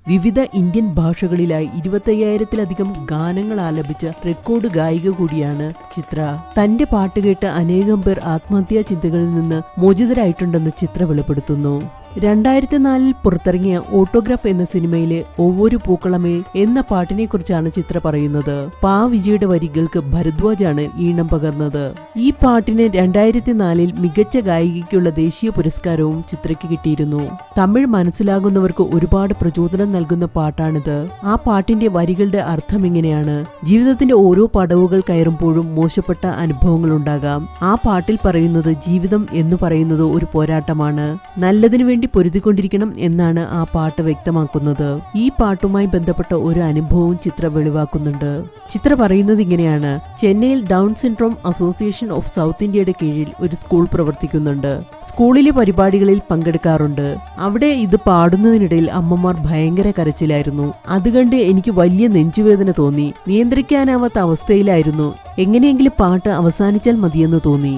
വിവിധ ഇന്ത്യൻ ഭാഷകളിലായി 25,000-ലധികം ഗാനങ്ങൾ ആലപിച്ച റെക്കോർഡ് ഗായിക കൂടിയാണ് ചിത്ര. തന്റെ പാട്ട് കേട്ട് അനേകം പേർ ആത്മഹത്യാ ചിന്തകളിൽ നിന്ന് മോചിതരായിട്ടുണ്ടെന്ന് ചിത്ര വെളിപ്പെടുത്തുന്നു. 2004 പുറത്തിറങ്ങിയ ഓട്ടോഗ്രാഫ് എന്ന സിനിമയിലെ ഒവ്വൊരു പൂക്കളമേ എന്ന പാട്ടിനെ കുറിച്ചാണ് ചിത്ര പറയുന്നത്. പാ വിജയുടെ വരികൾക്ക് ഭരദ്വാജാണ് ഈണം പകർന്നത്. ഈ പാട്ടിന് 2004 മികച്ച ഗായികയ്ക്കുള്ള ദേശീയ പുരസ്കാരവും ചിത്രയ്ക്ക് കിട്ടിയിരുന്നു. തമിഴ് മനസ്സിലാകുന്നവർക്ക് ഒരുപാട് പ്രചോദനം നൽകുന്ന പാട്ടാണിത്. ആ പാട്ടിന്റെ വരികളുടെ അർത്ഥം ഇങ്ങനെയാണ്: ജീവിതത്തിന്റെ ഓരോ പടവുകൾ കയറുമ്പോഴും മോശപ്പെട്ട അനുഭവങ്ങൾ ഉണ്ടാകാം. ആ പാട്ടിൽ പറയുന്നത് ജീവിതം എന്ന് പറയുന്നത് ഒരു പോരാട്ടമാണ്. നല്ലതിനു വേണ്ടി പൊരുതിക്കൊണ്ടിരിക്കണം എന്നാണ് ആ പാട്ട് വ്യക്തമാക്കുന്നത്. ഈ പാട്ടുമായി ബന്ധപ്പെട്ട ഒരു അനുഭവവും ചിത്ര വെളിവാക്കുന്നുണ്ട്. ചിത്ര പറയുന്നത് ഇങ്ങനെയാണ്: ചെന്നൈയിൽ down syndrome association of south ഇന്ത്യയുടെ കീഴിൽ ഒരു സ്കൂൾ പ്രവർത്തിക്കുന്നുണ്ട്. സ്കൂളിലെ പരിപാടികളിൽ പങ്കെടുക്കാറുണ്ട്. അവിടെ ഇത് പാടുന്നതിനിടയിൽ അമ്മമാർ ഭയങ്കര കരച്ചിലായിരുന്നു. അതുകണ്ട് എനിക്ക് വലിയ നെഞ്ചുവേദന തോന്നി. നിയന്ത്രിക്കാനാവാത്ത അവസ്ഥയിലായിരുന്നു. എങ്ങനെയെങ്കിലും പാട്ട് അവസാനിച്ചാൽ മതിയെന്ന് തോന്നി.